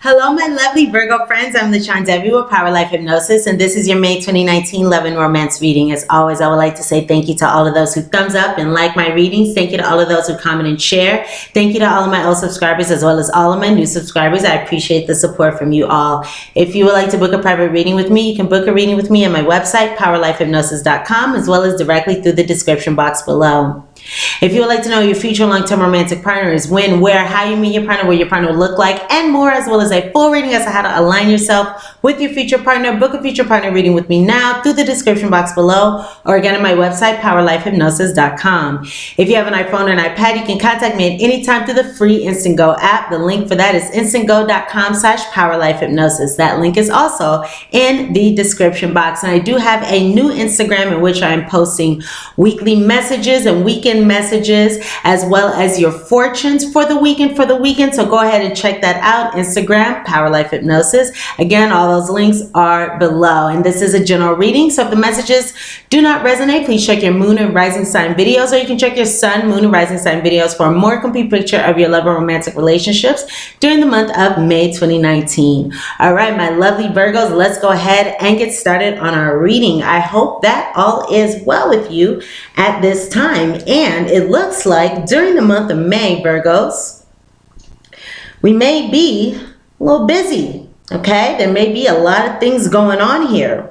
Hello, my lovely Virgo friends. I'm LaShawn Debbie with Power Life Hypnosis, and this is your May 2019 Love and Romance reading. As always, I would like to say thank you to all of those who thumbs up and like my readings. Thank you to all of those who comment and share. Thank you to all of my old subscribers as well as all of my new subscribers. I appreciate the support from you all. If you would like to book a private reading with me, you can book a reading with me on my website, powerlifehypnosis.com, as well as directly through the description box below. If you would like to know your future long-term romantic partners, when, where, how you meet your partner, what your partner will look like, and more, as well as a full reading as to how to align yourself with your future partner, book a future partner reading with me now through the description box below, or again on my website, powerlifehypnosis.com. If you have an iPhone or an iPad, you can contact me at any time through the free Instant Go app. The link for that is instantgo.com/powerlifehypnosis. That link is also in the description box. And I do have a new Instagram in which I am posting weekly messages and weekend messages, as well as your fortunes for the weekend. So go ahead and check that out. Instagram, Power Life Hypnosis. Again, all those links are below. And this is a general reading, so if the messages do not resonate, please check your moon and rising sign videos, or you can check your sun, moon, and rising sign videos for a more complete picture of your love and romantic relationships during the month of May 2019. All right, my lovely Virgos, let's go ahead and get started on our reading. I hope that all is well with you at this time. And it looks like during the month of May, Virgos, we may be a little busy, okay? There may be a lot of things going on here.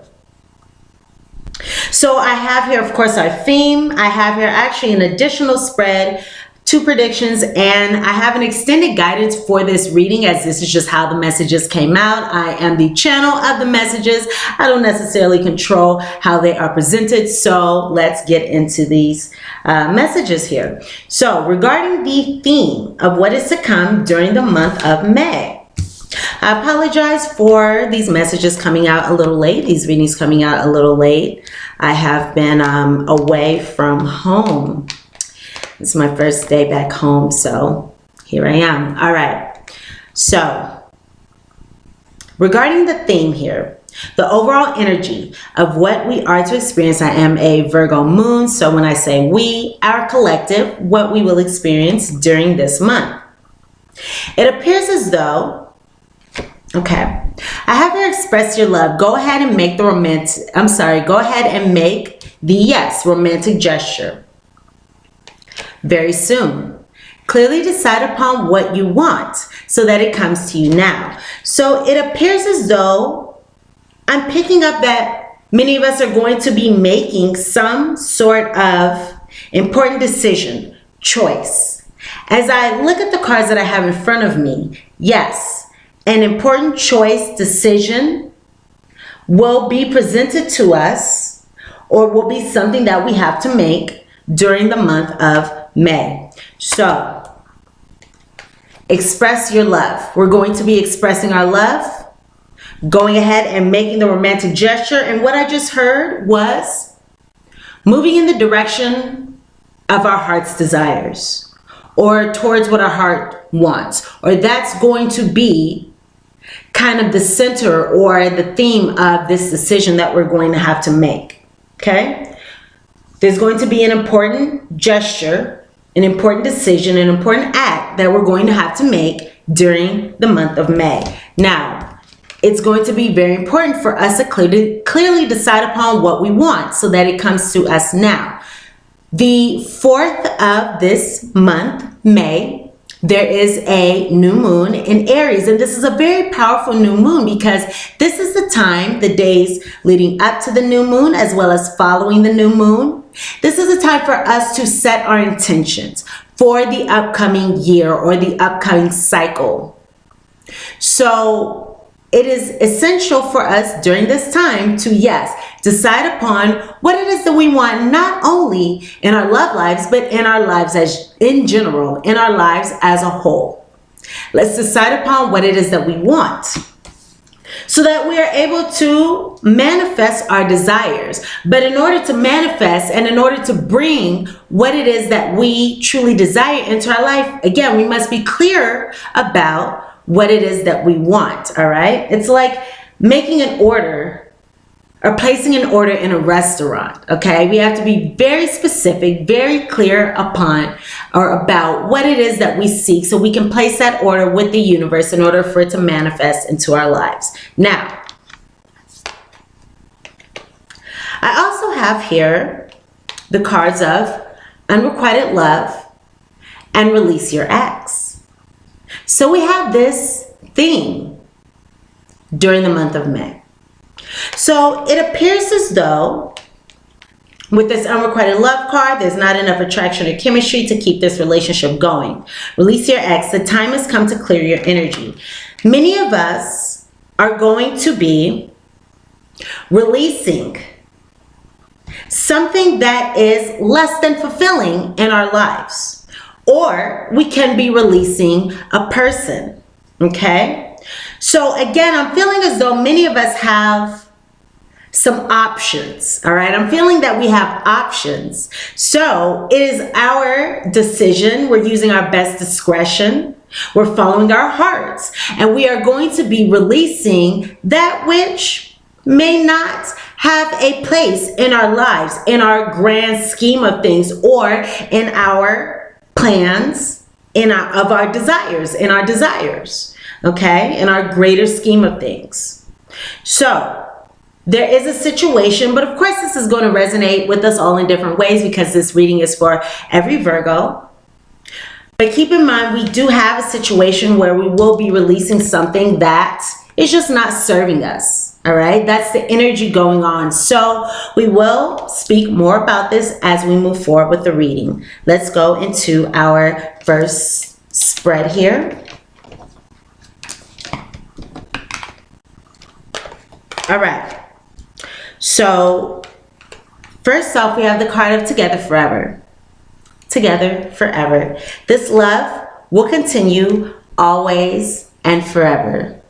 So I have here, of course, our theme. I have here actually an additional spread, 2 predictions, and I have an extended guidance for this reading, as this is just how the messages came out. I am the channel of the messages. I don't necessarily control how they are presented. So let's get into these messages here. So regarding the theme of what is to come during the month of May, I apologize for these messages coming out a little late, these readings coming out a little late. I have been away from home. It's my first day back home, so here I am. All right, so regarding the theme here, the overall energy of what we are to experience, I am a Virgo moon, so when I say we, our collective, what we will experience during this month. It appears as though, okay, I have to express your love. Go ahead and make the romantic gesture very soon. Clearly decide upon what you want so that it comes to you now. So it appears as though I'm picking up that many of us are going to be making some sort of important decision, choice. As I look at the cards that I have in front of me, yes, an important choice, decision will be presented to us, or will be something that we have to make during the month of May. So express your love. We're going to be expressing our love, going ahead and making the romantic gesture. And what I just heard was moving in the direction of our heart's desires, or towards what our heart wants, or that's going to be kind of the center or the theme of this decision that we're going to have to make. Okay, there's going to be an important gesture, an important decision, an important act that we're going to have to make during the month of May. Now, it's going to be very important for us to clearly decide upon what we want so that it comes to us now. The 4th of this month, May, there is a new moon in Aries, and this is a very powerful new moon because this is the time, the days leading up to the new moon as well as following the new moon. This is a time for us to set our intentions for the upcoming year or the upcoming cycle. So it is essential for us during this time to, yes, decide upon what it is that we want, not only in our love lives, but in our lives as in general, in our lives as a whole. Let's decide upon what it is that we want so that we are able to manifest our desires. But in order to manifest and in order to bring what it is that we truly desire into our life, again, we must be clear about what it is that we want. All right, it's like making an order or placing an order in a restaurant, okay? We have to be very specific, very clear upon or about what it is that we seek so we can place that order with the universe in order for it to manifest into our lives. Now, I also have here the cards of unrequited love and release your ex. So we have this theme during the month of May. So it appears as though with this unrequited love card, there's not enough attraction or chemistry to keep this relationship going. Release your ex. The time has come to clear your energy. Many of us are going to be releasing something that is less than fulfilling in our lives. Or we can be releasing a person, okay? So again, I'm feeling as though many of us have some options, all right? I'm feeling that we have options. So it is our decision. We're using our best discretion. We're following our hearts. And we are going to be releasing that which may not have a place in our lives, in our grand scheme of things, or in our plans, of our desires, okay, in our greater scheme of things. So there is a situation, but of course this is going to resonate with us all in different ways because this reading is for every Virgo. But keep in mind, we do have a situation where we will be releasing something that is just not serving us. All right, that's the energy going on. So we will speak more about this as we move forward with the reading. Let's go into our first spread here. All right. So first off, we have the card of Together Forever. Together forever. This love will continue always and forever.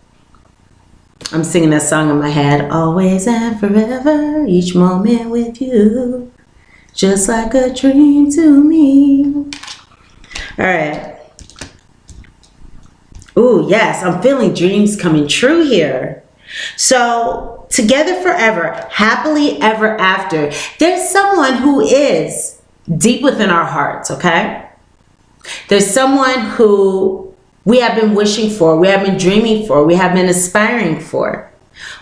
I'm singing that song in my head. Always and forever, each moment with you, just like a dream to me. All right. Ooh, yes, I'm feeling dreams coming true here. So, together forever, happily ever after. There's someone who is deep within our hearts, okay? There's someone who we have been wishing for, we have been dreaming for, we have been aspiring for,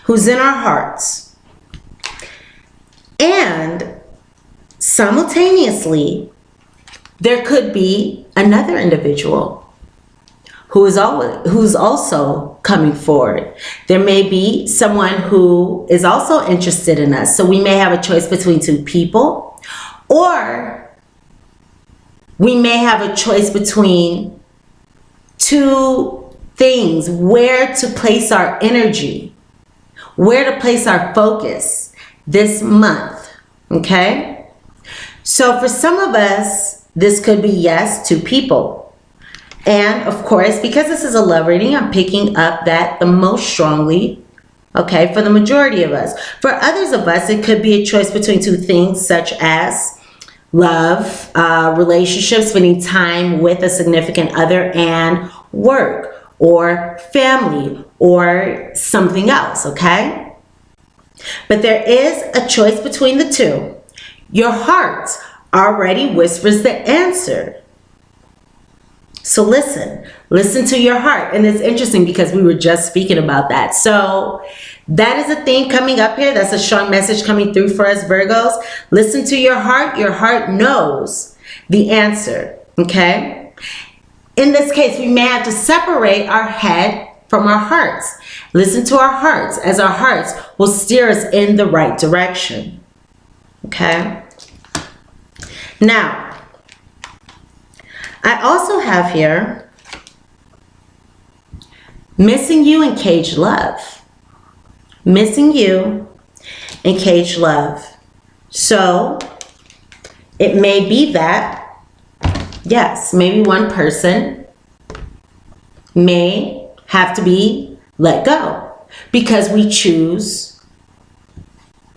who's in our hearts. And simultaneously, there could be another individual who's also coming forward. There may be someone who is also interested in us. So we may have a choice between two people, or we may have a choice between two things, where to place our energy, where to place our focus this month, okay? So for some of us, this could be yes, two people. And of course, because this is a love reading, I'm picking up that the most strongly, okay, for the majority of us. For others of us, it could be a choice between two things, such as love, relationships, spending time with a significant other, and work or family or something else, okay? But there is a choice between the two. Your heart already whispers the answer. So listen to your heart. And it's interesting because we were just speaking about that. So that is a theme coming up here. That's a strong message coming through for us Virgos. Listen to your heart. Your heart knows the answer, okay? In this case, we may have to separate our head from our hearts. Listen to our hearts, as our hearts will steer us in the right direction, okay? Now, I also have here missing you in caged love. Missing you in caged love. So it may be that, yes, maybe one person may have to be let go because we choose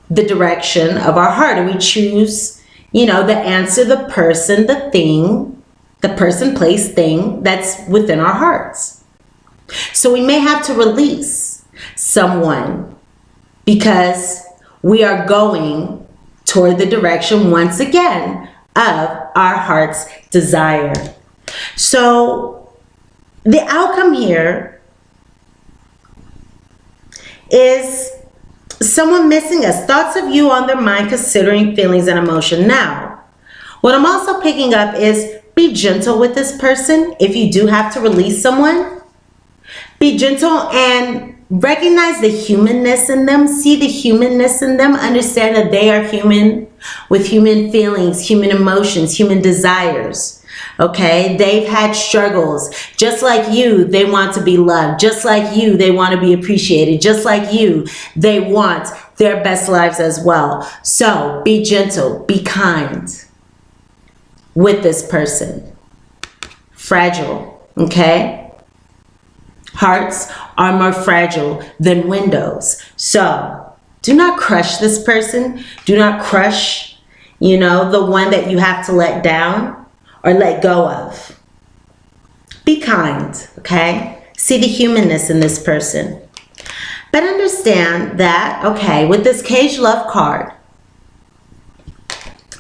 the direction of our heart, and we choose, you know, the answer, the person, the thing, the person, place, thing that's within our hearts. So we may have to release someone because we are going toward the direction, once again, of our heart's desire. So the outcome here is someone missing us. Thoughts of you on their mind, considering feelings and emotion. Now, what I'm also picking up is be gentle with this person. If you do have to release someone, be gentle and recognize the humanness in them. See the humanness in them. Understand that they are human with human feelings, human emotions, human desires. Okay, they've had struggles. Just like you, they want to be loved. Just like you, they want to be appreciated. Just like you, they want their best lives as well. So be gentle, be kind with this person. Fragile, okay? Hearts are more fragile than windows. So do not crush this person. Do not crush, the one that you have to let down or let go of. Be kind, okay? See the humanness in this person. But understand that, okay, with this cage love card,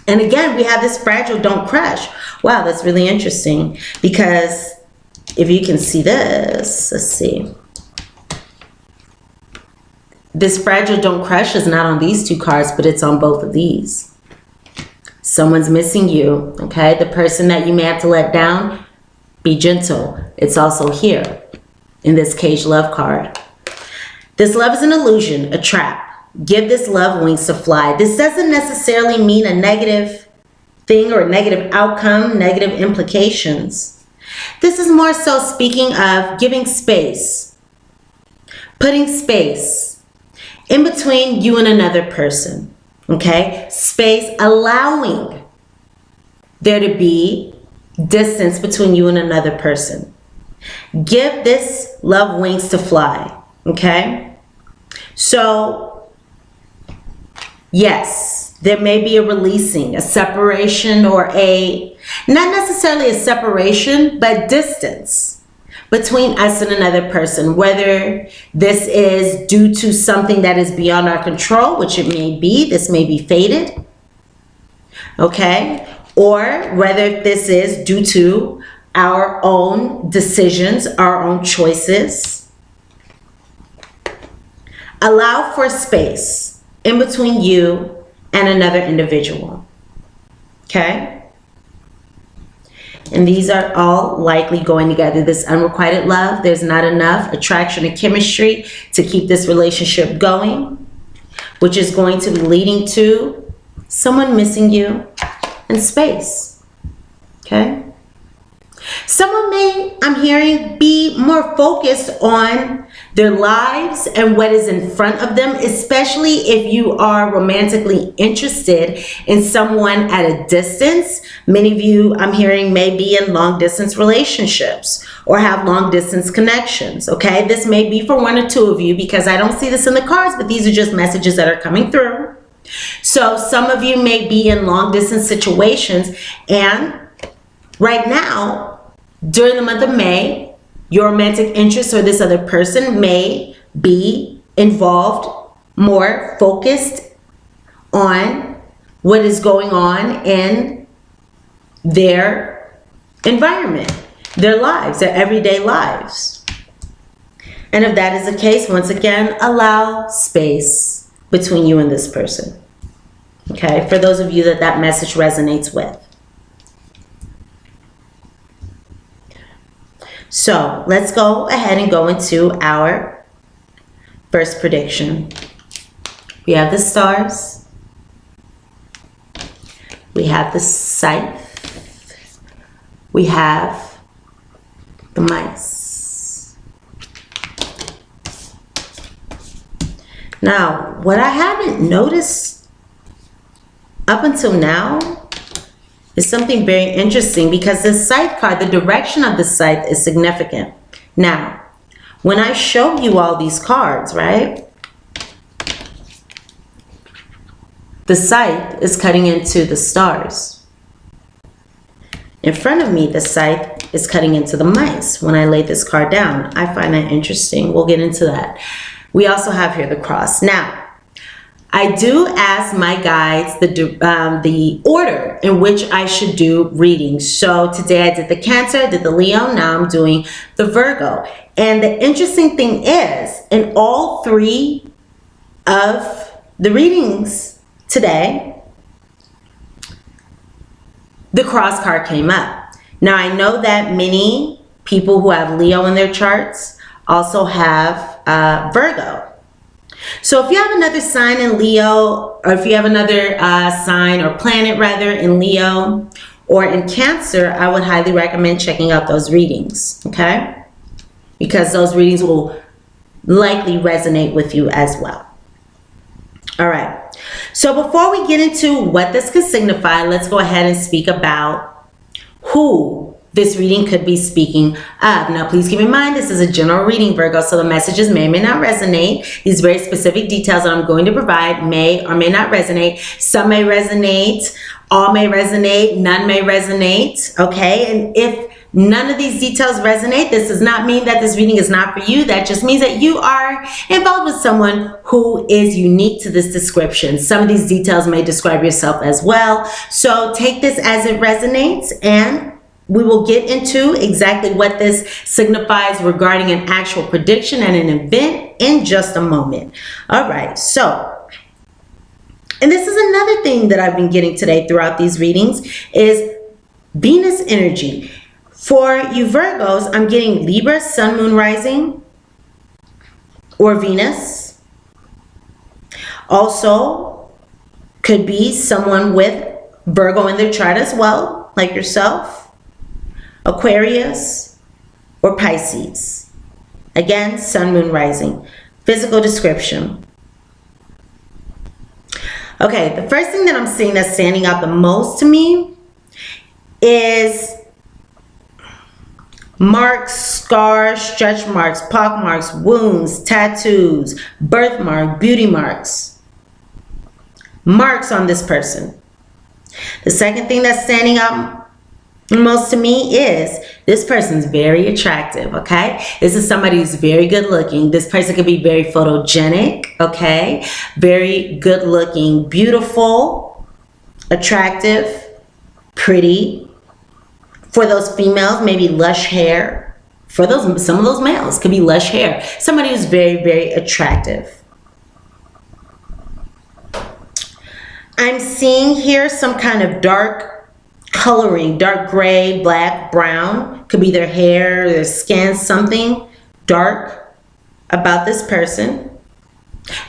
and again, we have this fragile, don't crush. Wow, that's really interesting, because if you can see this, let's see. This fragile, don't crush is not on these two cards, but it's on both of these. Someone's missing you, okay? The person that you may have to let down, be gentle. It's also here in this cage love card. This love is an illusion, a trap. Give this love wings to fly. This doesn't necessarily mean a negative thing or a negative outcome, negative implications. This is more so speaking of giving space, putting space in between you and another person. Okay, space, allowing there to be distance between you and another person. Give this love wings to fly. Okay, so yes, there may be a releasing, a separation, or not necessarily a separation, but distance between us and another person, whether this is due to something that is beyond our control, which it may be. This may be fated, okay? Or whether this is due to our own decisions, our own choices. Allow for space in between you and another individual, okay? And these are all likely going together. This unrequited love, there's not enough attraction and chemistry to keep this relationship going, which is going to be leading to someone missing you in space, okay? Someone may, I'm hearing, be more focused on their lives and what is in front of them, especially if you are romantically interested in someone at a distance. Many of you, I'm hearing, may be in long distance relationships or have long distance connections, okay? This may be for one or two of you, because I don't see this in the cards, but these are just messages that are coming through. So some of you may be in long distance situations, and right now, during the month of May, your romantic interest or this other person may be involved, more focused on what is going on in their environment, their lives, their everyday lives. And if that is the case, once again, allow space between you and this person. Okay, for those of you that that message resonates with. So let's go ahead and go into our first prediction. We have the stars. We have the scythe. We have the mice. Now, what I haven't noticed up until now is something very interesting, because the scythe card, the direction of the scythe is significant. Now, when I show you all these cards, right? The scythe is cutting into the stars. In front of me, the scythe is cutting into the mice when I lay this card down. I find that interesting. We'll get into that. We also have here the cross. Now, I do ask my guides the order in which I should do readings. So today I did the Cancer, I did the Leo, now I'm doing the Virgo. And the interesting thing is, in all three of the readings today, the cross card came up. Now I know that many people who have Leo in their charts also have Virgo. So if you have another sign in Leo, or if you have another sign or planet rather in Leo or in Cancer, I would highly recommend checking out those readings, okay? Because those readings will likely resonate with you as well. All right. So before we get into what this could signify, let's go ahead and speak about who this reading could be speaking of. Now, please keep in mind, this is a general reading, Virgo, so the messages may or may not resonate. These very specific details that I'm going to provide may or may not resonate. Some may resonate, all may resonate, none may resonate, okay? And if none of these details resonate, this does not mean that this reading is not for you. That just means that you are involved with someone who is unique to this description. Some of these details may describe yourself as well. So take this as it resonates, and we will get into exactly what this signifies regarding an actual prediction and an event in just a moment. All right, so, and this is another thing that I've been getting today throughout these readings is Venus energy. For you Virgos, I'm getting Libra, Sun, Moon, Rising, or Venus. Also, could be someone with Virgo in their chart as well, like yourself. Aquarius or Pisces. Again, Sun, Moon, Rising. Physical description. Okay, the first thing that I'm seeing that's standing out the most to me is marks, scars, stretch marks, pock marks, wounds, tattoos, birthmark, beauty marks. Marks on this person. The second thing that's standing out most to me is this person's very attractive, okay? This is somebody who's very good looking. This person could be very photogenic, okay? Very good looking, beautiful, attractive, pretty. For those females, maybe lush hair. For those, some of those males could be lush hair. Somebody who's very, very attractive. I'm seeing here some kind of dark coloring, dark gray, black, brown. Could be their hair, their skin, something dark about this person.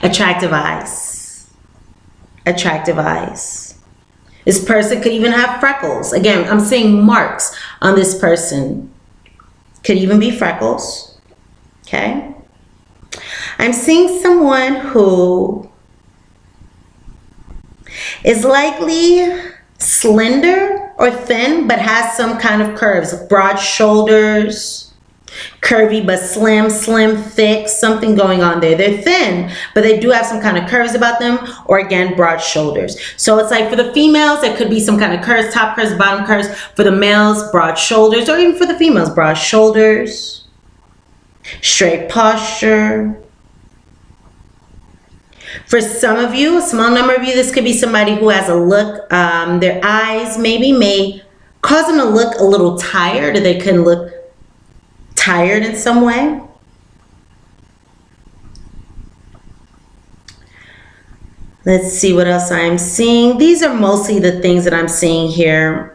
Attractive eyes. Attractive eyes. This person could even have freckles. Again, I'm seeing marks on this person. Could even be freckles. Okay. I'm seeing someone who is likely slender or thin, but has some kind of curves. Broad shoulders, curvy but slim, thick, something going on there. They're thin, but they do have some kind of curves about them, or again, broad shoulders. So it's like for the females, there could be some kind of curves, top curves, bottom curves. For the males, broad shoulders, or even for the females, broad shoulders, straight posture. For some of you, a small number of you, this could be somebody who has a look, their eyes maybe may cause them to look a little tired, or they can look tired in some way. Let's see what else I'm seeing. These are mostly the things that I'm seeing here.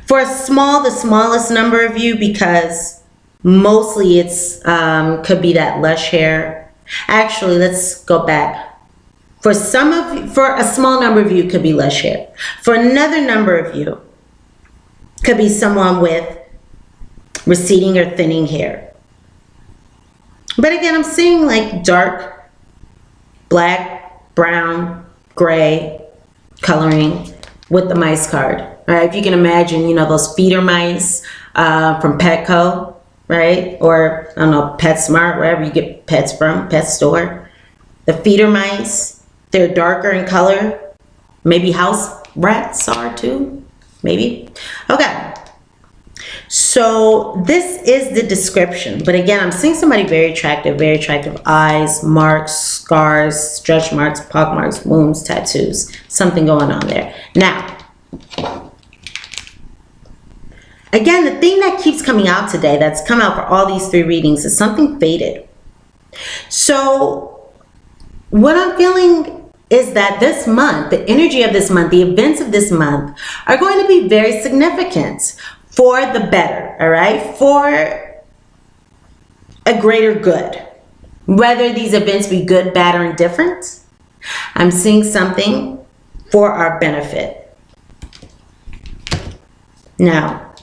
For the smallest number of you, because mostly it's could be that lush hair. Actually, let's go back. For a small number of you, it could be lush hair. For another number of you, could be someone with receding or thinning hair. But again, I'm seeing like dark, black, brown, gray coloring with the mice card. All right, if you can imagine, you know, those feeder mice from Petco. Right? Or, I don't know, PetSmart, wherever you get pets from, pet store. The feeder mice, they're darker in color. Maybe house rats are too, maybe. Okay. So this is the description. But again, I'm seeing somebody very attractive eyes, marks, scars, stretch marks, pock marks, wounds, tattoos, something going on there. Now, again, the thing that keeps coming out today, that's come out for all these 3 readings, is something faded. So what I'm feeling is that this month, the energy of this month, the events of this month are going to be very significant for the better, all right? For a greater good. Whether these events be good, bad, or indifferent, I'm seeing something for our benefit. Now,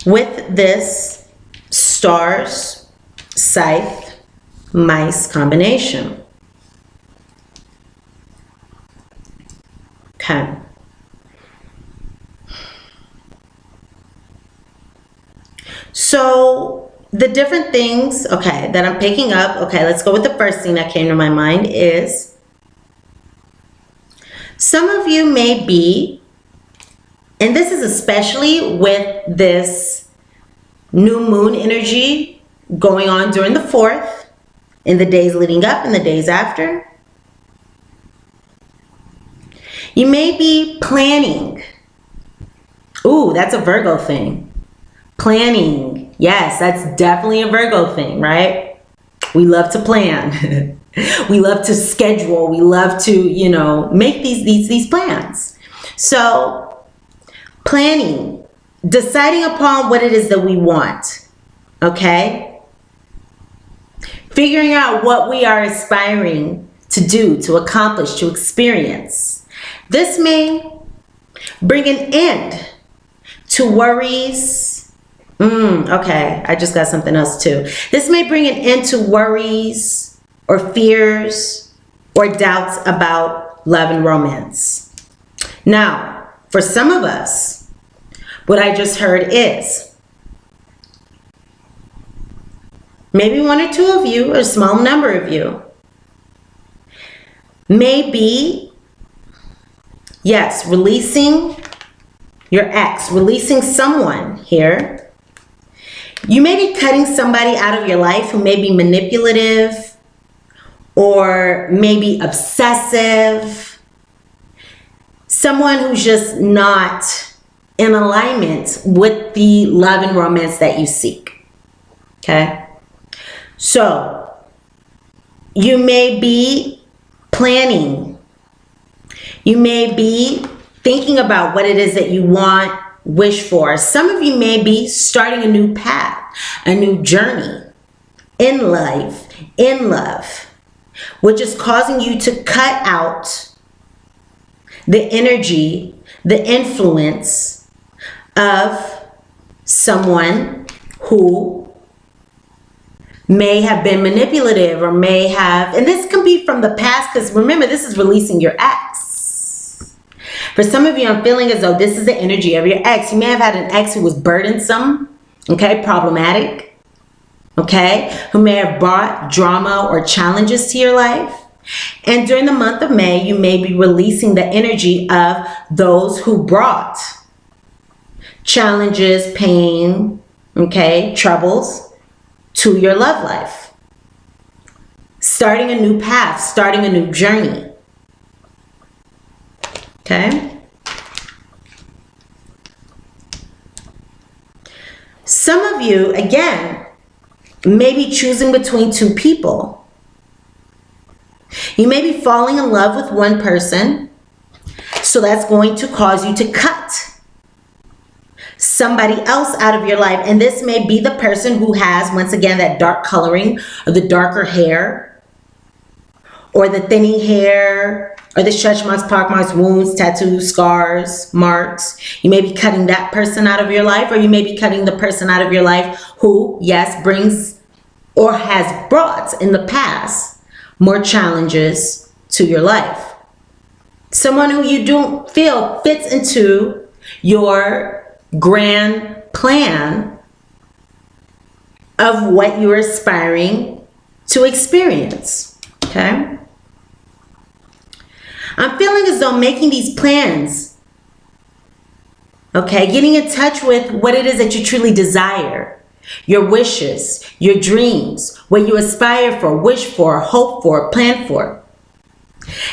with this stars, scythe, mice combination. Okay. So the different things, okay, that I'm picking up, okay, let's go with the first thing that came to my mind is some of you may be, and this is especially with this new moon energy going on during the 4th, in the days leading up and the days after. You may be planning. Ooh, that's a Virgo thing. Planning. Yes, that's definitely a Virgo thing, right? We love to plan. We love to schedule. We love to, you know, make these plans. So, planning, deciding upon what it is that we want, okay? Figuring out what we are aspiring to do, to accomplish, to experience. This may bring an end to worries. Okay, I just got something else too. This may bring an end to worries or fears or doubts about love and romance. Now, for some of us, what I just heard is maybe 1 or 2 of you, or a small number of you, maybe, yes, releasing your ex, releasing someone here. You may be cutting somebody out of your life who may be manipulative or maybe obsessive. Someone who's just not in alignment with the love and romance that you seek. Okay? So, you may be planning. You may be thinking about what it is that you want, wish for. Some of you may be starting a new path, a new journey in life, in love, which is causing you to cut out the energy, the influence of someone who may have been manipulative or may have, and this can be from the past, because remember, this is releasing your ex. For some of you, I'm feeling as though this is the energy of your ex. You may have had an ex who was burdensome, okay, problematic, okay, who may have brought drama or challenges to your life. And during the month of May, you may be releasing the energy of those who brought challenges, pain, okay, troubles to your love life. Starting a new path, starting a new journey. Okay? Some of you, again, may be choosing between 2 people. You may be falling in love with one person, so that's going to cause you to cut somebody else out of your life. And this may be the person who has, once again, that dark coloring or the darker hair or the thinning hair, or the stretch marks, pock marks, wounds, tattoos, scars, marks. You may be cutting that person out of your life, or you may be cutting the person out of your life who, yes, brings or has brought in the past more challenges to your life. Someone who you don't feel fits into your grand plan of what you're aspiring to experience. Okay? I'm feeling as though making these plans Okay, getting in touch with what it is that you truly desire, your wishes, your dreams, what you aspire for, wish for, hope for, plan for.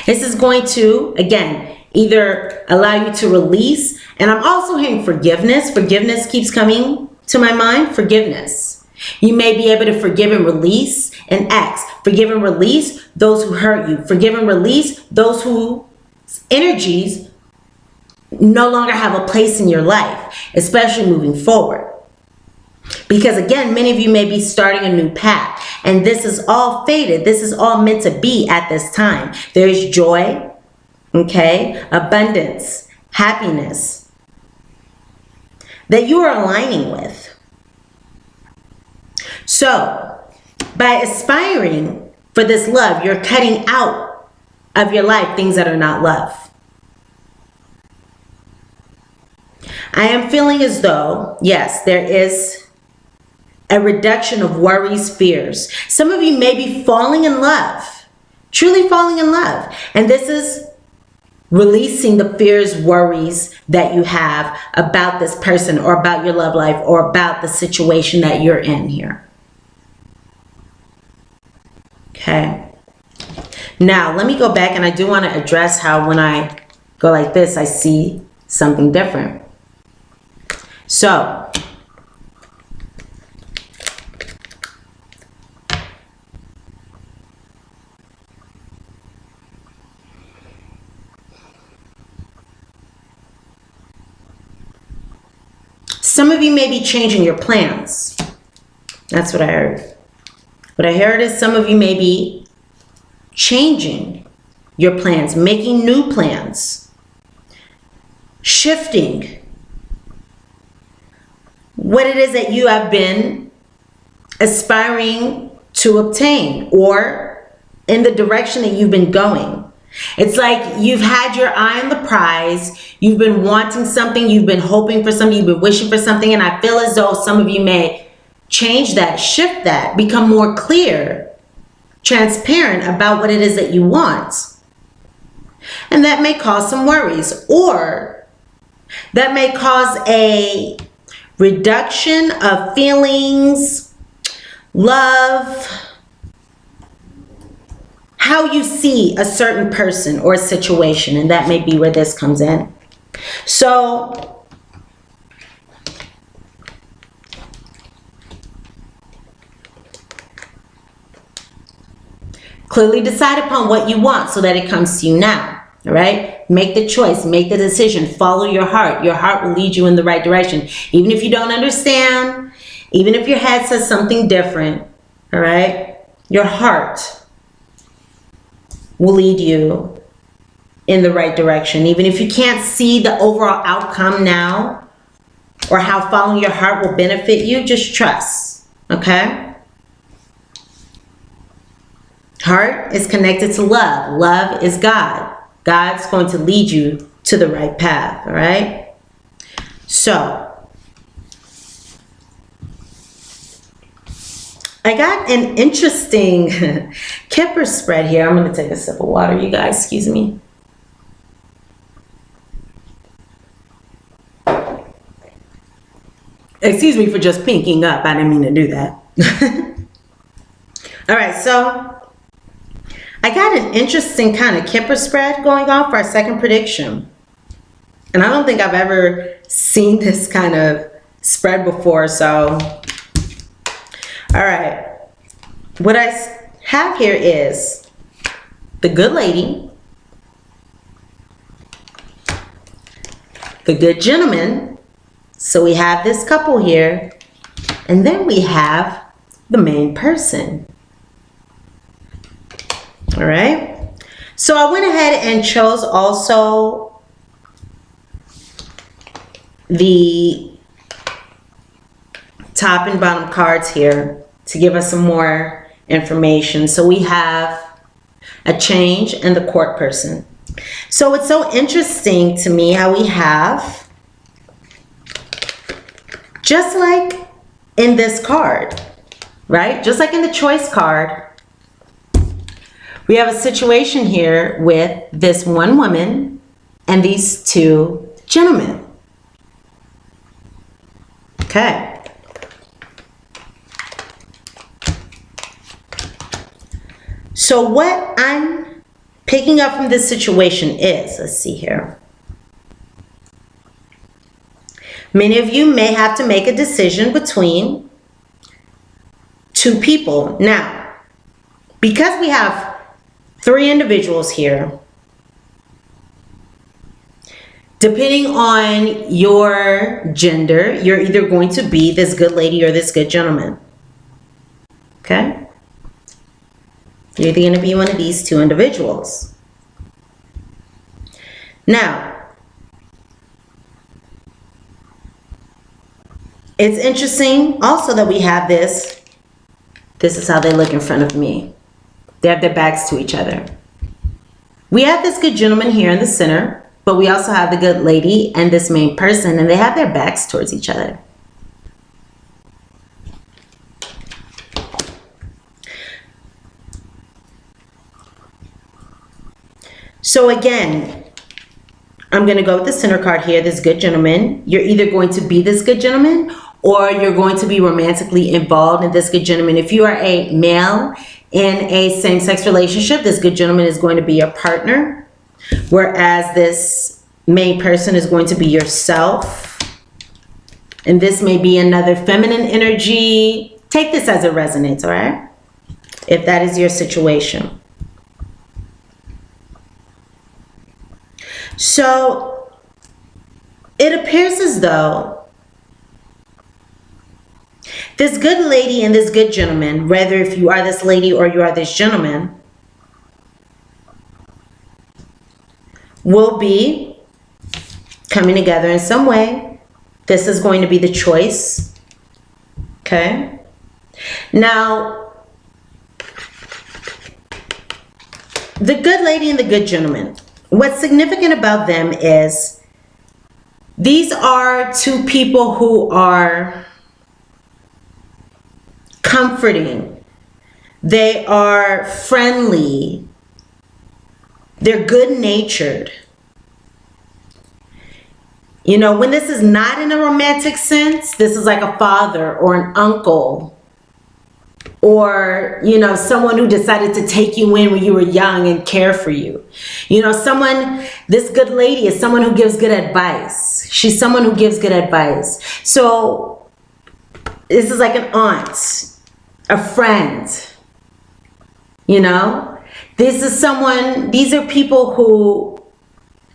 This is going to, again, either allow you to release, and I'm also hearing forgiveness. Forgiveness keeps coming to my mind, forgiveness. You may be able to forgive and release an ex. Forgive and release those who hurt you. Forgive and release those whose energies no longer have a place in your life, especially moving forward. Because again, many of you may be starting a new path, and this is all fated. This is all meant to be at this time. There is joy, okay, abundance, happiness that you are aligning with. So, by aspiring for this love, you're cutting out of your life things that are not love. I am feeling as though, yes, there is a reduction of worries, fears. Some of you may be falling in love, truly falling in love. And this is releasing the fears, worries that you have about this person or about your love life or about the situation that you're in here. Okay. Now, let me go back, and I do want to address how when I go like this, I see something different. So, some of you may be changing your plans. That's what I heard. What I heard is some of you may be changing your plans, making new plans, shifting what it is that you have been aspiring to obtain or in the direction that you've been going. It's like you've had your eye on the prize. You've been wanting something. You've been hoping for something. You've been wishing for something. And I feel as though some of you may change that, shift that, become more clear, transparent about what it is that you want. And that may cause some worries, or that may cause a reduction of feelings, love, how you see a certain person or a situation, and that may be where this comes in. So, clearly decide upon what you want so that it comes to you now, all right? Make the choice, make the decision, follow your heart. Your heart will lead you in the right direction. Even if you don't understand, even if your head says something different, all right? Your heart will lead you in the right direction. Even if you can't see the overall outcome now or how following your heart will benefit you, just trust, okay? Heart is connected to love. Love is God. God's going to lead you to the right path, all right? So, I got an interesting Kipper spread here. I'm going to take a sip of water, you guys. Excuse me. Excuse me for just pinking up. I didn't mean to do that. All right, so I got an interesting kind of Kipper spread going on for our second prediction. And I don't think I've ever seen this kind of spread before. So, all right. What I have here is the good lady, the good gentleman. So we have this couple here. And then we have the main person. All right, so I went ahead and chose also the top and bottom cards here to give us some more information. So we have a change and the court person. So it's so interesting to me how we have, just like in this card, right? Just like in the choice card, we have a situation here with this one woman and these two gentlemen. Okay. So what I'm picking up from this situation is, let's see here. Many of you may have to make a decision between two people. Now, because we have 3 individuals here, depending on your gender, you're either going to be this good lady or this good gentleman. Okay? You're either going to be one of these 2 individuals. Now, it's interesting also that we have this. This is how they look in front of me. They have their backs to each other. We have this good gentleman here in the center, but we also have the good lady and this main person, and they have their backs towards each other. So again, I'm going to go with the center card here, this good gentleman. You're either going to be this good gentleman or you're going to be romantically involved in this good gentleman. If you are a male in a same-sex relationship, this good gentleman is going to be your partner, whereas this main person is going to be yourself. And this may be another feminine energy. Take this as it resonates, all right? If that is your situation. So it appears as though this good lady and this good gentleman, whether if you are this lady or you are this gentleman, will be coming together in some way. This is going to be the choice. Okay? Now, the good lady and the good gentleman, what's significant about them is these are 2 people who are comforting. They are friendly. They're good-natured. You know, when this is not in a romantic sense, this is like a father or an uncle or, you know, someone who decided to take you in when you were young and care for you. You know, this good lady is someone who gives good advice. She's someone who gives good advice. So this is like an aunt, a friend, you know. These are people who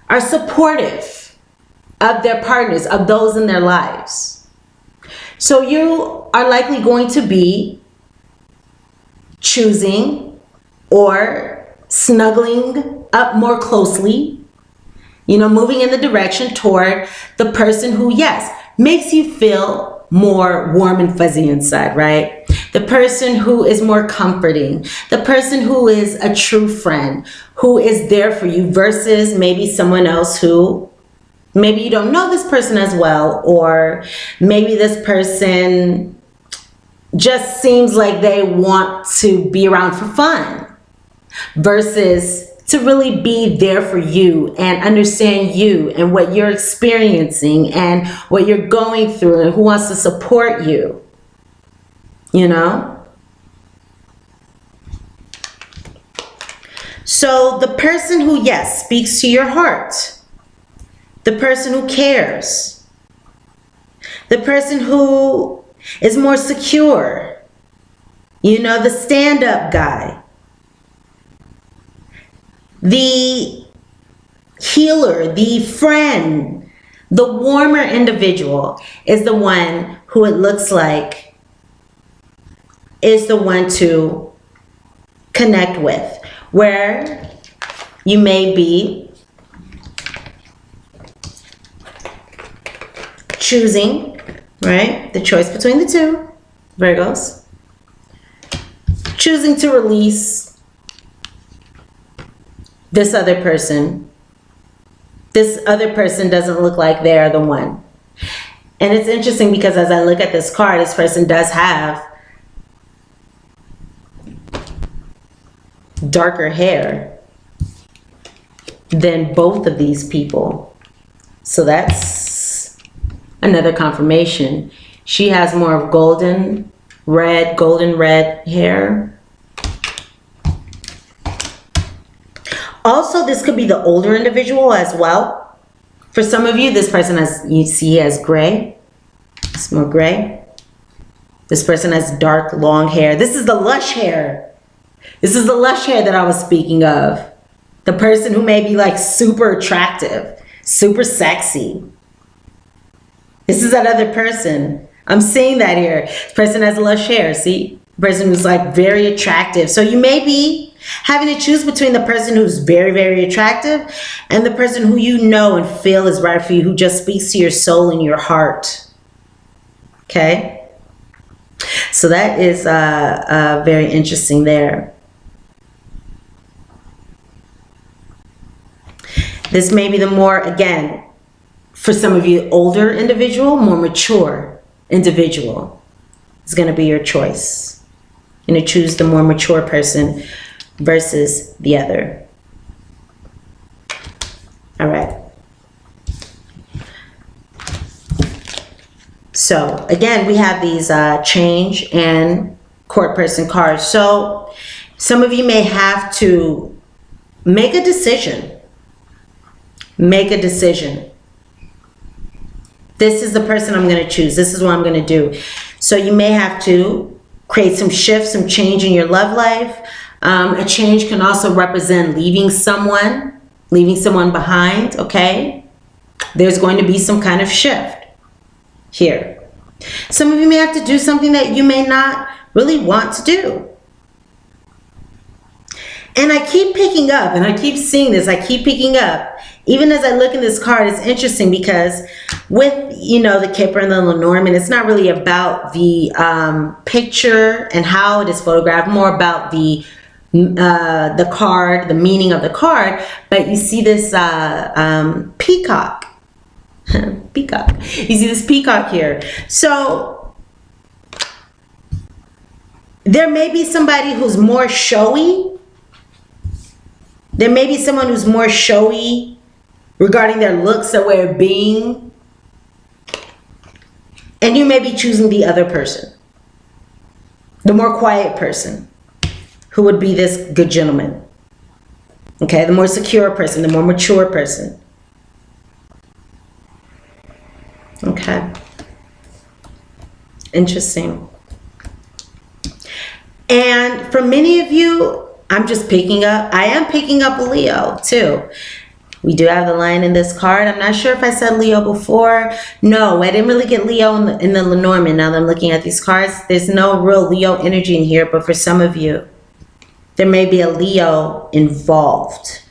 are supportive of their partners, of those in their lives. So you are likely going to be choosing or snuggling up more closely, you know, moving in the direction toward the person who, yes, makes you feel more warm and fuzzy inside, right? The person who is more comforting, the person who is a true friend, who is there for you versus maybe someone else who maybe you don't know this person as well, or maybe this person just seems like they want to be around for fun versus to really be there for you and understand you and what you're experiencing and what you're going through and who wants to support you, you know? So the person who, yes, speaks to your heart, the person who cares, the person who is more secure, you know, the stand-up guy, the healer, the friend, the warmer individual is the one who it looks like is the one to connect with, where you may be choosing, right? The choice between the 2, Virgos. Choosing to release this other person. This other person doesn't look like they're the one. And it's interesting because as I look at this card, this person does have darker hair than both of these people. So that's another confirmation. She has more of golden red hair. Also, this could be the older individual as well. For some of you, this person has, you see, has gray. It's more gray. This person has dark, long hair. This is the lush hair. This is the lush hair that I was speaking of. The person who may be like super attractive, super sexy. This is that other person. I'm seeing that here. This person has lush hair, see? The person who's like very attractive. So you may be having to choose between the person who's very, very attractive and the person who you know and feel is right for you, who just speaks to your soul and your heart. Okay? So that is very interesting there. This may be the more, again, for some of you, older individual, more mature individual is going to be your choice. You're going to choose the more mature person versus the other. All right. So again, we have these change and court person cards. So some of you may have to make a decision. Make a decision. This is the person I'm going to choose. This is what I'm going to do. So you may have to create some shifts, some change in your love life. A change can also represent leaving someone behind, okay? There's going to be some kind of shift here. Some of you may have to do something that you may not really want to do. And I keep picking up, and I keep seeing this, I keep picking up. Even as I look in this card, it's interesting because with, you know, the Kipper and the Lenormand, it's not really about the picture and how it is photographed, more about the card, the meaning of the card. But you see this peacock. Peacock. You see this peacock here. So there may be somebody who's more showy. There may be someone who's more showy regarding their looks, their way of being. And you may be choosing the other person. The more quiet person, who would be this good gentleman. Okay, the more secure person, the more mature person. Okay. Interesting. And for many of you, I'm just picking up, I am picking up a Leo too. We do have the Lion in this card. I'm not sure if I said Leo before. No, I didn't really get Leo in the Lenormand. Now that I'm looking at these cards, there's no real Leo energy in here, but for some of you, there may be a Leo involved.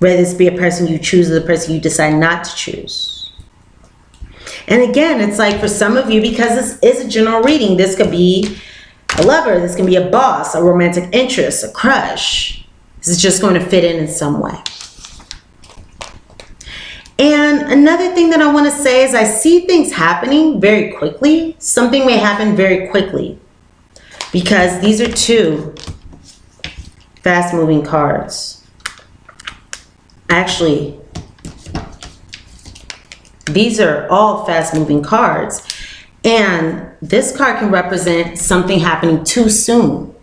Whether this be a person you choose or the person you decide not to choose. And again, it's like for some of you, because this is a general reading, this could be a lover, this can be a boss, a romantic interest, a crush. This is just going to fit in some way. And another thing that I want to say is I see things happening very quickly. Something may happen very quickly because these are two fast-moving cards. Actually, these are all fast-moving cards. And this card can represent something happening too soon.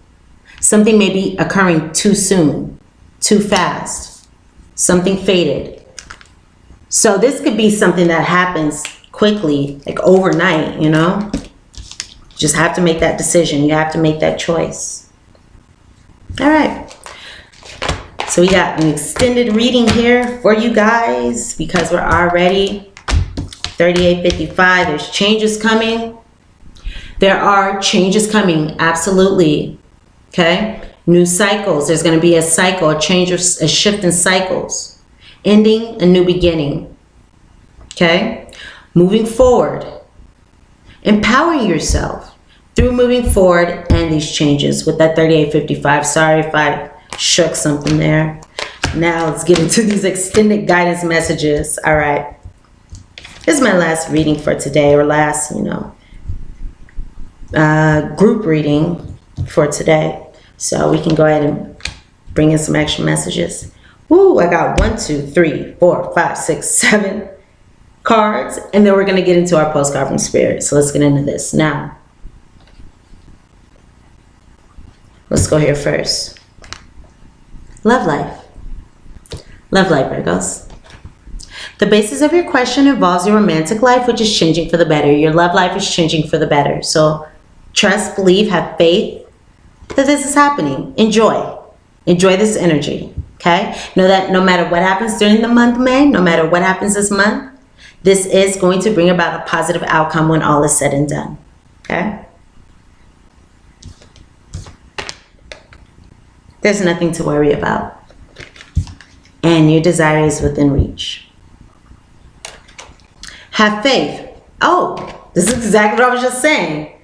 Something may be occurring too soon, too fast, something faded. So this could be something that happens quickly, like overnight, you know? You just have to make that decision. You have to make that choice. All right. So we got an extended reading here for you guys because we're already 38:55. There's changes coming. There are changes coming, absolutely. Okay, new cycles. There's going to be a cycle, a change, a shift in cycles, ending, a new beginning. Okay, moving forward, empowering yourself through moving forward and these changes with that 38:55. Sorry if I shook something there. Now let's get into these extended guidance messages. All right, this is my last reading for today, or last, you know, group reading for today. So we can go ahead and bring in some extra messages. Ooh, I got 1, 2, 3, 4, 5, 6, 7, cards, and then we're going to get into our postcard from Spirit. So let's get into this now. Let's go here first. Love life. Love life, Virgos. The basis of your question involves your romantic life, which is changing for the better. Your love life is changing for the better. So trust, believe, have faith that this is happening. Enjoy. Enjoy this energy. Okay? Know that no matter what happens during the month of May, no matter what happens this month, this is going to bring about a positive outcome when all is said and done. Okay? There's nothing to worry about. And your desire is within reach. Have faith. Oh, this is exactly what I was just saying.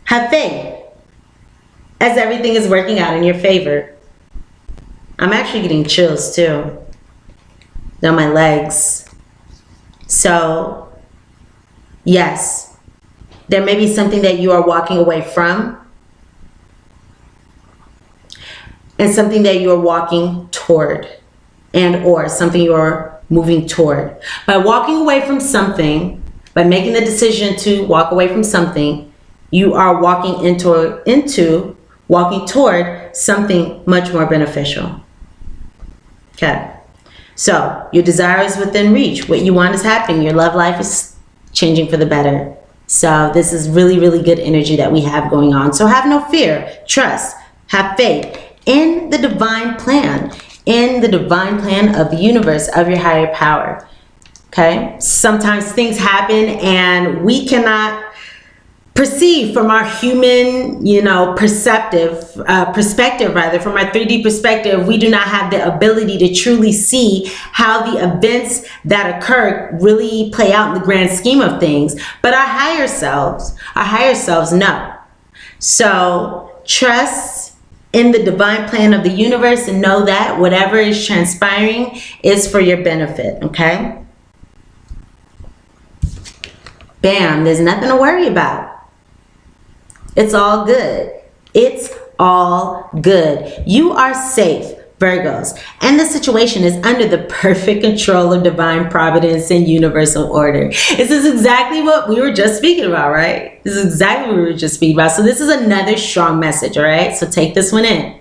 Have faith as everything is working out in your favor. I'm actually getting chills too down my legs. So, yes, there may be something that you are walking away from and something that you are walking toward, and or something you're moving toward. By walking away from something, by making the decision to walk away from something, you are walking walking toward something much more beneficial. Okay. So your desire is within reach. What you want is happening. Your love life is changing for the better. So this is really, really good energy that we have going on. So have no fear. Trust. Have faith in the divine plan. In the divine plan of the universe, of your higher power. Okay? Sometimes things happen and we cannot perceive from our human, perspective, from our 3D perspective. We do not have the ability to truly see how the events that occur really play out in the grand scheme of things. But our higher selves know. So trust in the divine plan of the universe and know that whatever is transpiring is for your benefit, okay? Bam, there's nothing to worry about. It's all good. It's all good. You are safe, Virgos, and the situation is under the perfect control of divine providence and universal order. This is exactly what we were just speaking about, right? This is exactly what we were just speaking about. So this is another strong message, all right? So take this one in.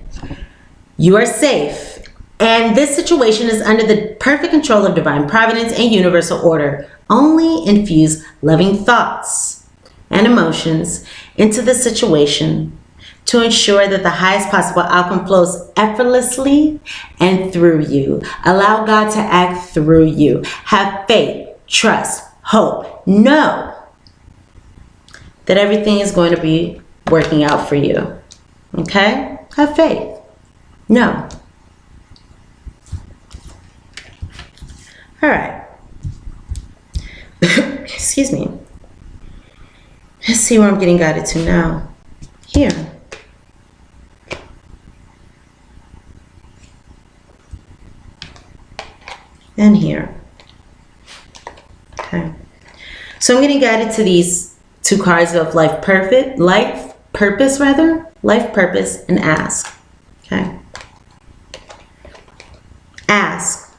You are safe, and this situation is under the perfect control of divine providence and universal order. Only infuse loving thoughts and emotions into the situation to ensure that the highest possible outcome flows effortlessly and through you. Allow God to act through you. Have faith, trust, hope. Know that everything is going to be working out for you. Okay? Have faith. Know. All right. Excuse me. Let's see where I'm getting guided to now. Here. And here. Okay. So I'm getting guided to these two cards of life purpose, and ask. Okay. Ask.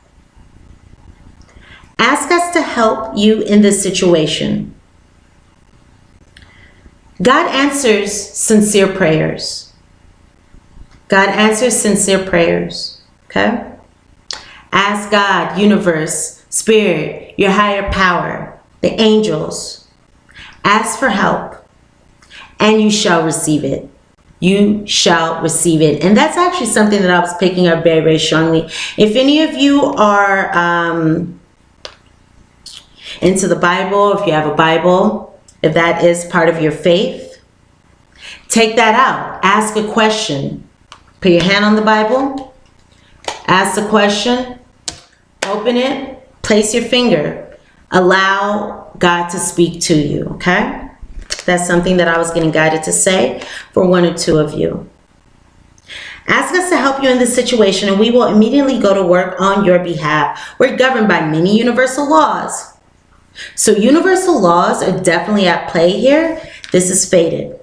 Ask us to help you in this situation. God answers sincere prayers. God answers sincere prayers. Okay? Ask God, universe, spirit, your higher power, the angels. Ask for help, and you shall receive it. You shall receive it. And that's actually something that I was picking up very, very strongly. If any of you are into the Bible, if you have a Bible, if that is part of your faith, take that out. Ask a question. Put your hand on the Bible. Ask the question. Open it. Place your finger. Allow God to speak to you, okay? That's something that I was getting guided to say for one or two of you. Ask us to help you in this situation, and we will immediately go to work on your behalf. We're governed by many universal laws. So universal laws are definitely at play here. This is fated.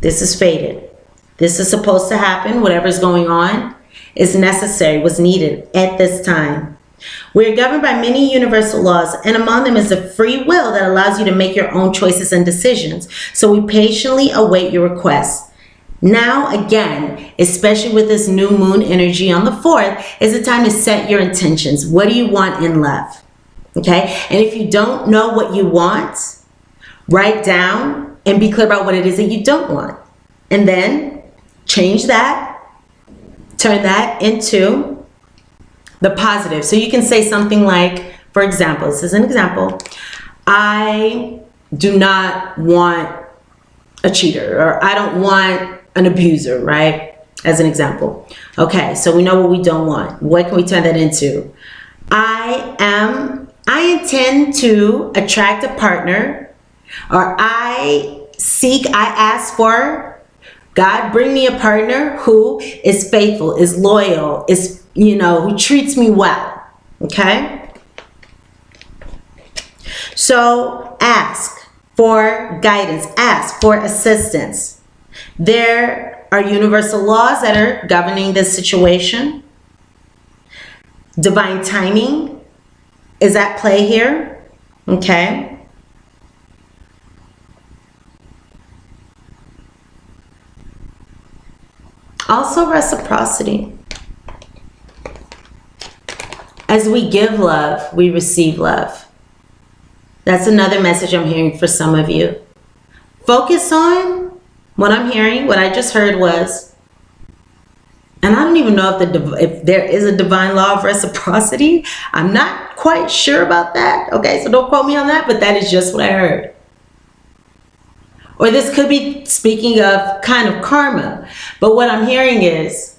This is fated. This is supposed to happen. Whatever's going on is necessary, was needed at this time. We are governed by many universal laws, and among them is a free will that allows you to make your own choices and decisions. So we patiently await your requests. Now, again, especially with this new moon energy on the 4th, is the time to set your intentions. What do you want in love? Okay? And if you don't know what you want, write down and be clear about what it is that you don't want. And then change that, turn that into the positive. So you can say something like, for example, this is an example, I do not want a cheater, or I don't want an abuser, right? As an example. Okay, so we know what we don't want. What can we turn that into? I intend to attract a partner, or I ask for, God, bring me a partner who is faithful, is loyal, is, who treats me well. Okay? So ask for guidance, ask for assistance. There are universal laws that are governing this situation. Divine timing is at play here. Okay? Also reciprocity. As we give love, we receive love. That's another message I'm hearing for some of you. Focus on what I'm hearing, what I just heard was, and I don't even know if there is a divine law of reciprocity. I'm not quite sure about that. Okay, so don't quote me on that, but that is just what I heard. Or this could be speaking of kind of karma. But what I'm hearing is,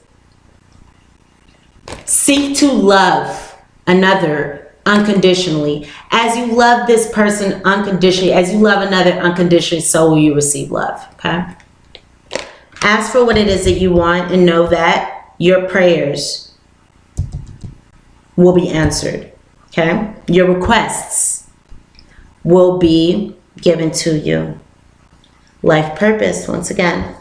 seek to love another unconditionally. As you love this person unconditionally, as you love another unconditionally, so will you receive love. Okay? Ask for what it is that you want and know that your prayers will be answered. Okay? Your requests will be given to you. Life purpose, once again.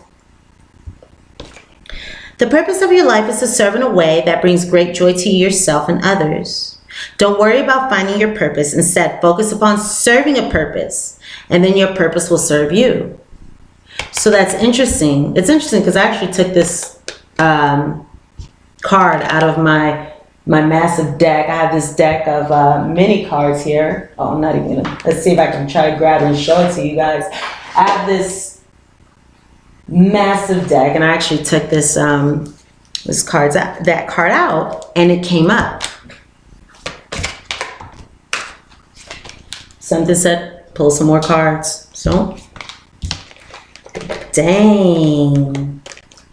The purpose of your life is to serve in a way that brings great joy to yourself and others. Don't worry about finding your purpose. Instead, focus upon serving a purpose, and then your purpose will serve you. So that's interesting. It's interesting because I actually took this card out of my massive deck. I have this deck of mini cards here. Oh, I'm not even gonna, let's see if I can try to grab it and show it to you guys. I have this massive deck, and I actually took that card out, and it came up. Something said, pull some more cards. So, dang,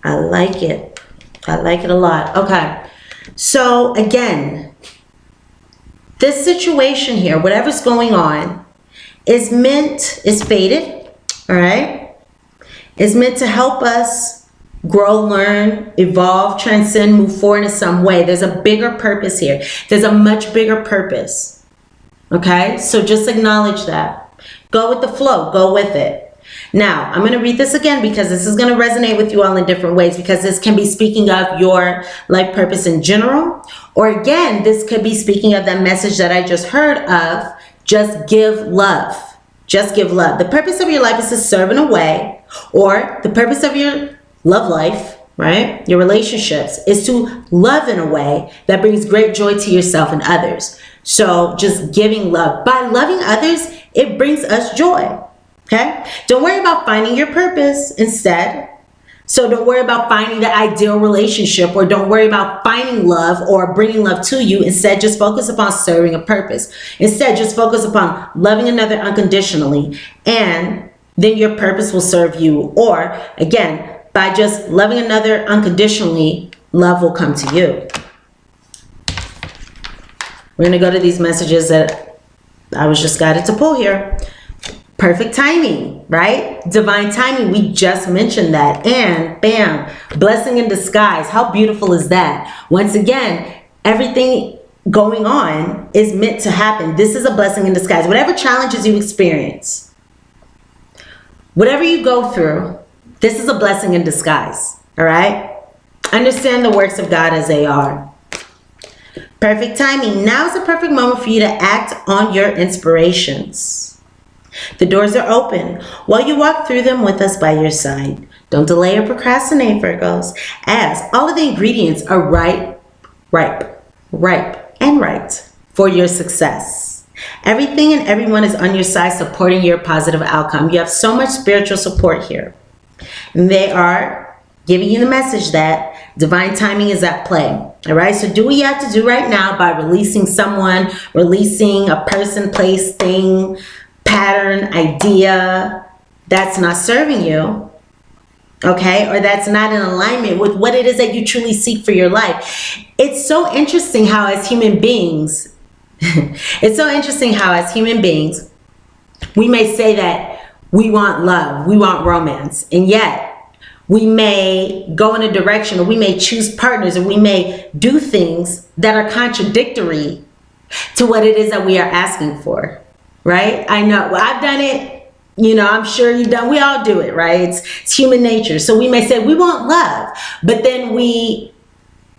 I like it. I like it a lot. Okay, so again, this situation here, whatever's going on, is fated, all right? Is meant to help us grow, learn, evolve, transcend, move forward in some way. There's a bigger purpose here. There's a much bigger purpose. Okay, so just acknowledge that. Go with the flow. Go with it. Now, I'm going to read this again because this is going to resonate with you all in different ways, because this can be speaking of your life purpose in general. Or again, this could be speaking of that message that I just heard of, just give love. Just give love. The purpose of your life is to serve in a way, or the purpose of your love life, right? Your relationships is to love in a way that brings great joy to yourself and others. So just giving love. By loving others, it brings us joy. Okay? Don't worry about finding your purpose instead. So don't worry about finding the ideal relationship, or don't worry about finding love or bringing love to you. Instead, just focus upon serving a purpose. Instead, just focus upon loving another unconditionally, and then your purpose will serve you. Or again, by just loving another unconditionally, love will come to you. We're going to go to these messages that I was just guided to pull here. Perfect timing, right? Divine timing. We just mentioned that. And bam, blessing in disguise. How beautiful is that? Once again, everything going on is meant to happen. This is a blessing in disguise. Whatever challenges you experience, whatever you go through, this is a blessing in disguise. All right? Understand the works of God as they are. Perfect timing. Now is the perfect moment for you to act on your inspirations. The doors are open while you walk through them with us by your side. Don't delay or procrastinate, Virgos, as all of the ingredients are ripe, and right for your success. Everything and everyone is on your side supporting your positive outcome. You have so much spiritual support here. And they are giving you the message that divine timing is at play. All right, so do what you have to do right now by releasing someone, releasing a person, place, thing, pattern, idea that's not serving you. Okay, or that's not in alignment with what it is that you truly seek for your life. It's so interesting how as human beings, we may say that we want love, we want romance, and yet we may go in a direction, or we may choose partners, or we may do things that are contradictory to what it is that we are asking for, right? I know, well, I've done it. You know, I'm sure you've done, we all do it, right? It's human nature. So we may say we want love, but then we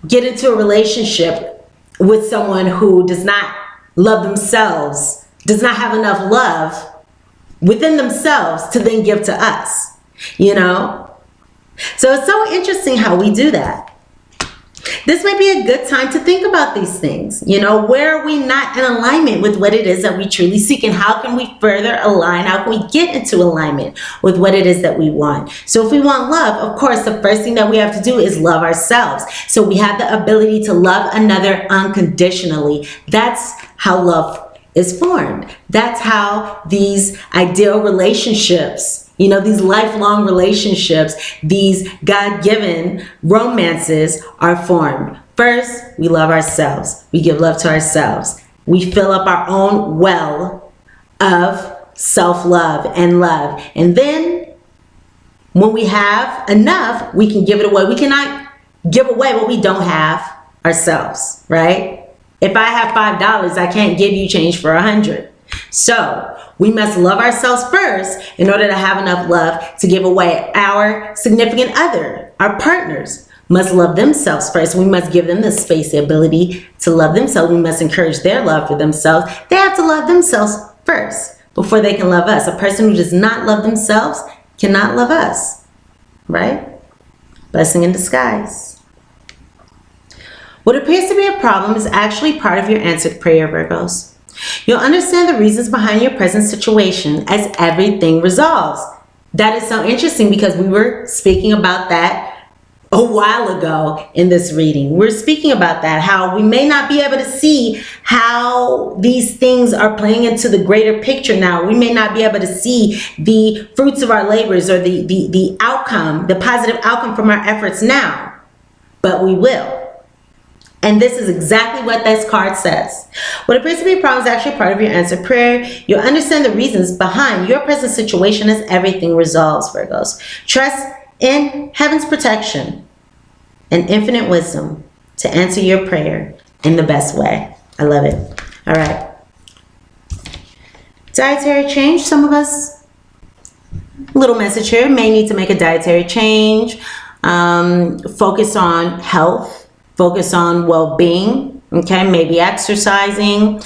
get into a relationship with someone who does not love themselves, does not have enough love within themselves to then give to us, you know? So it's so interesting how we do that. This might be a good time to think about these things. You know, where are we not in alignment with what it is that we truly seek, and how can we further align? How can we get into alignment with what it is that we want? So if we want love, of course, the first thing that we have to do is love ourselves. So we have the ability to love another unconditionally. That's how love is formed. That's how these ideal relationships, you know, these lifelong relationships, these God-given romances are formed. First, we love ourselves. We give love to ourselves. We fill up our own well of self-love and love. And then when we have enough, we can give it away. We cannot give away what we don't have ourselves, right? If I have $5, I can't give you change for 100. So we must love ourselves first in order to have enough love to give away. Our significant other, our partners, must love themselves first. We must give them the space, the ability to love themselves. We must encourage their love for themselves. They have to love themselves first before they can love us. A person who does not love themselves cannot love us, right? Blessing in disguise. What appears to be a problem is actually part of your answered prayer, Virgos. You'll understand the reasons behind your present situation as everything resolves. That is so interesting because we were speaking about that a while ago in this reading. We're speaking about that, how we may not be able to see how these things are playing into the greater picture now. We may not be able to see the fruits of our labors or the outcome, the positive outcome from our efforts now, but we will. And this is exactly what this card says. What appears to be a problem is actually part of your answered prayer. You'll understand the reasons behind your present situation as everything resolves, Virgos. Trust in heaven's protection and infinite wisdom to answer your prayer in the best way. I love it. All right. Dietary change. Some of us, little message here, may need to make a dietary change. Focus on health. Focus on well-being, okay? Maybe exercising,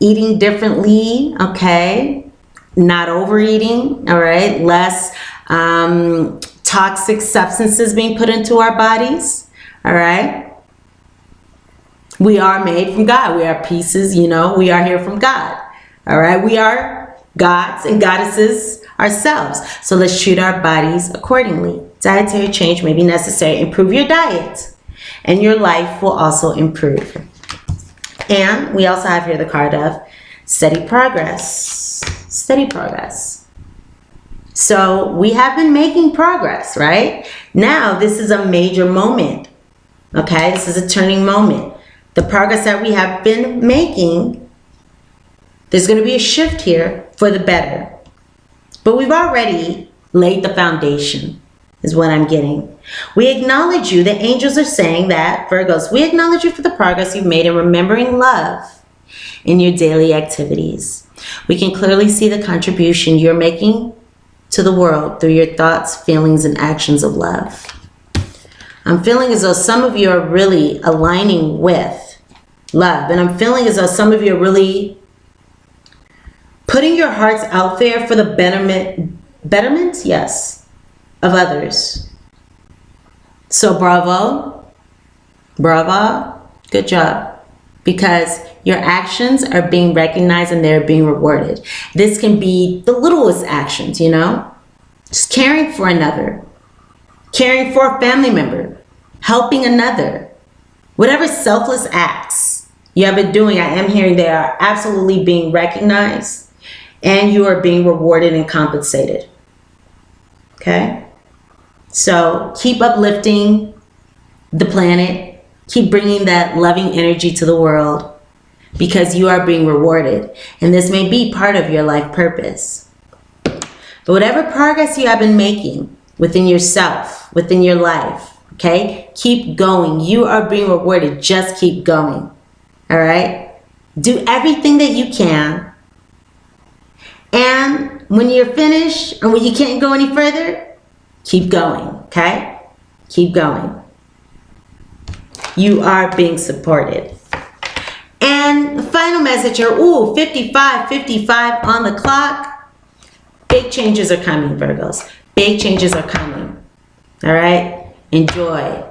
eating differently, okay? Not overeating, all right? Less toxic substances being put into our bodies, all right? We are made from God. We are pieces, you know, we are here from God, all right? We are gods and goddesses ourselves. So let's treat our bodies accordingly. Dietary change may be necessary. Improve your diet, and your life will also improve. And we also have here the card of steady progress. Steady progress. So we have been making progress, right? Now this is a major moment. Okay, this is a turning moment. The progress that we have been making, there's going to be a shift here for the better. But we've already laid the foundation, is what I'm getting. We acknowledge you. The angels are saying that, Virgos, we acknowledge you for the progress you've made in remembering love in your daily activities. We can clearly see the contribution you're making to the world through your thoughts, feelings, and actions of love. I'm feeling as though some of you are really aligning with Love. And I'm feeling as though some of you are really putting your hearts out there for the betterment, yes, of others. So bravo, good job, because your actions are being recognized and they're being rewarded. This can be the littlest actions, you know, just caring for another, caring for a family member, helping another, whatever selfless acts you have been doing, I am hearing they are absolutely being recognized and you are being rewarded and compensated. Okay? So keep uplifting the planet. Keep bringing that loving energy to the world because you are being rewarded. And this may be part of your life purpose. But whatever progress you have been making within yourself, within your life, okay, keep going. You are being rewarded. Just keep going. All right? Do everything that you can. And when you're finished or when you can't go any further, keep going, okay? Keep going. You are being supported. And the final message here, 55 on the clock. Big changes are coming, Virgos. Big changes are coming. All right? Enjoy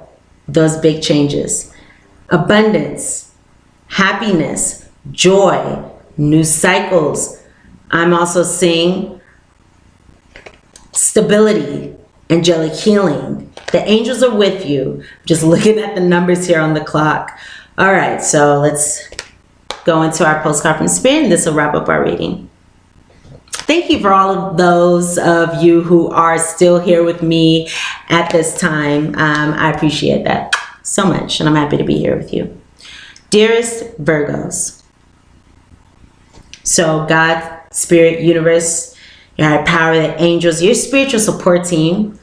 those big changes. Abundance, happiness, joy, new cycles. I'm also seeing stability, angelic healing. The angels are with you. Just looking at the numbers here on the clock. All right, so let's go into our postcard from Spirit, and this will wrap up our reading. Thank you for all of those of you who are still here with me at this time. I appreciate that so much, and I'm happy to be here with you. Dearest Virgos, so God, Spirit, Universe, your higher power, the angels, your spiritual support team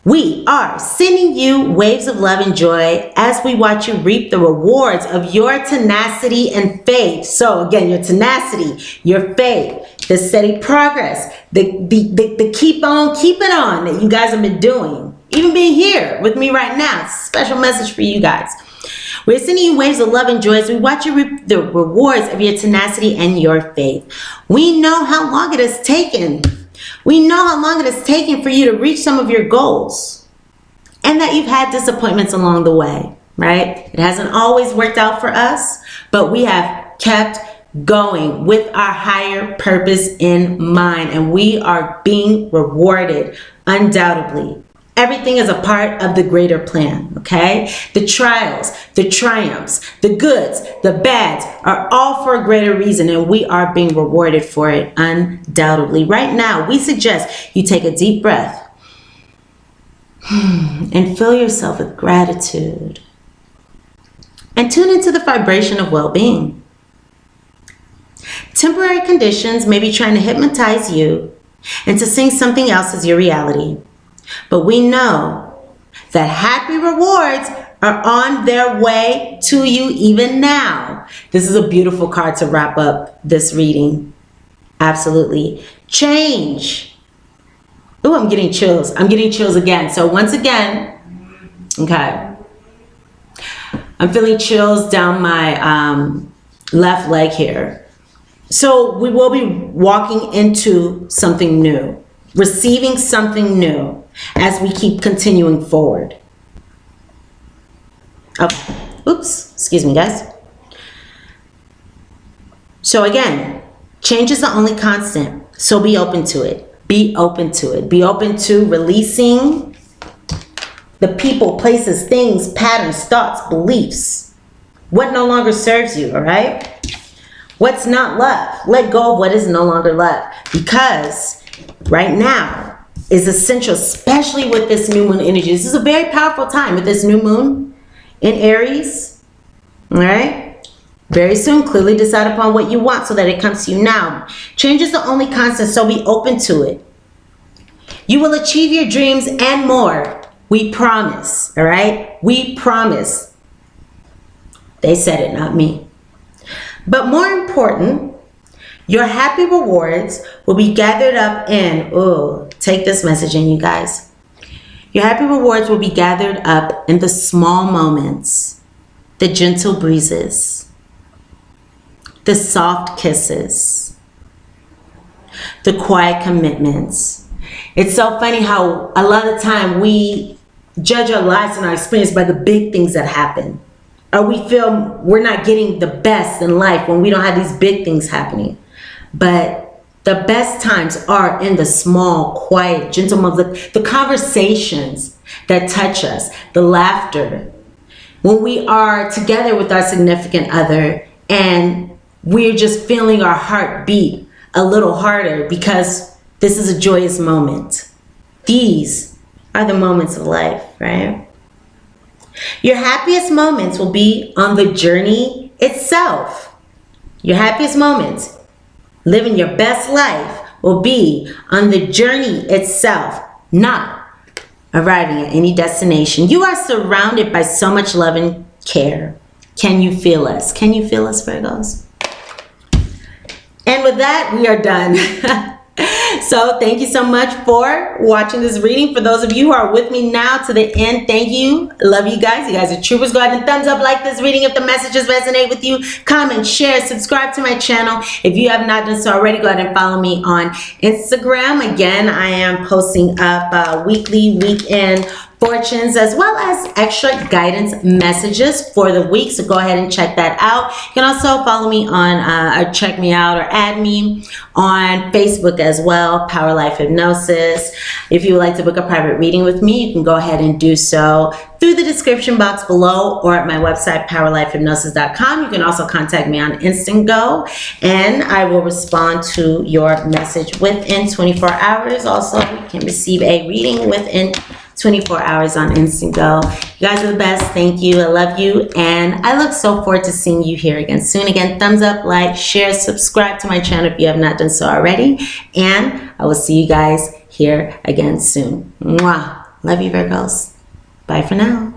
we are sending you waves of love and joy as we watch you reap the rewards of your tenacity and faith. So again, your tenacity, your faith, the steady progress, the keep on keeping on that you guys have been doing, even being here with me right now. It's a special message for you guys. We're sending you waves of love and joy as we watch you reap the rewards of your tenacity and your faith. We know how long it has taken. We know how long it has taken for you to reach some of your goals and that you've had disappointments along the way, right? It hasn't always worked out for us, but we have kept going with our higher purpose in mind, and we are being rewarded undoubtedly. Everything is a part of the greater plan, okay? The trials, the triumphs, the goods, the bads are all for a greater reason, and we are being rewarded for it undoubtedly. Right now, we suggest you take a deep breath and fill yourself with gratitude and tune into the vibration of well-being. Temporary conditions may be trying to hypnotize you into seeing something else as your reality. But we know that happy rewards are on their way to you even now. This is a beautiful card to wrap up this reading. Absolutely. Change. Oh, I'm getting chills. I'm getting chills again. So once again, okay, I'm feeling chills down my left leg here. So we will be walking into something new, receiving something new as we keep continuing forward. Okay. Oops. Excuse me, guys. So again, change is the only constant. So be open to it. Be open to it. Be open to releasing the people, places, things, patterns, thoughts, beliefs. What no longer serves you, all right? What's not love? Let go of what is no longer love. Because right now, is essential, especially with this new moon energy. This is a very powerful time with this new moon in Aries. All right? Very soon, clearly decide upon what you want so that it comes to you now. Change is the only constant, so be open to it. You will achieve your dreams and more. We promise. All right? We promise. They said it, not me. But more important, your happy rewards will be gathered up in, take this message in, you guys. Your happy rewards will be gathered up in the small moments the gentle breezes, the soft kisses, the quiet commitments. It's so funny how a lot of the time we judge our lives and our experience by the big things that happen. Or we feel we're not getting the best in life when we don't have these big things happening. But the best times are in the small, quiet, gentle moments, the conversations that touch us, the laughter. When we are together with our significant other and we're just feeling our heart beat a little harder because this is a joyous moment. These are the moments of life, right? Your happiest moments will be on the journey itself. Your happiest moments, living your best life, will be on the journey itself, not arriving at any destination. You are surrounded by so much love and care. Can you feel us? Can you feel us, Virgos? And with that, we are done. So thank you so much for watching this reading. For those of you who are with me now to the end, thank you. Love you guys. You guys are troopers. Go ahead and thumbs up, like this reading if the messages resonate with you. Comment, share, subscribe to my channel. If you have not done so already, go ahead and follow me on Instagram. Again, I am posting up weekly, weekend fortunes as well as extra guidance messages for the week, so go ahead and check that out. You can also follow me on or check me out or add me on Facebook as well, Power Life Hypnosis. If you would like to book a private reading with me, you can go ahead and do so through the description box below or at my website, powerlifehypnosis.com. You can also contact me on Instant Go and I will respond to your message within 24 hours. Also, you can receive a reading within 24 hours on Instant Go. You guys are the best. Thank you. I love you. And I look so forward to seeing you here again soon. Again, thumbs up, like, share, subscribe to my channel if you have not done so already. And I will see you guys here again soon. Mwah. Love you, Virgos. Bye for now.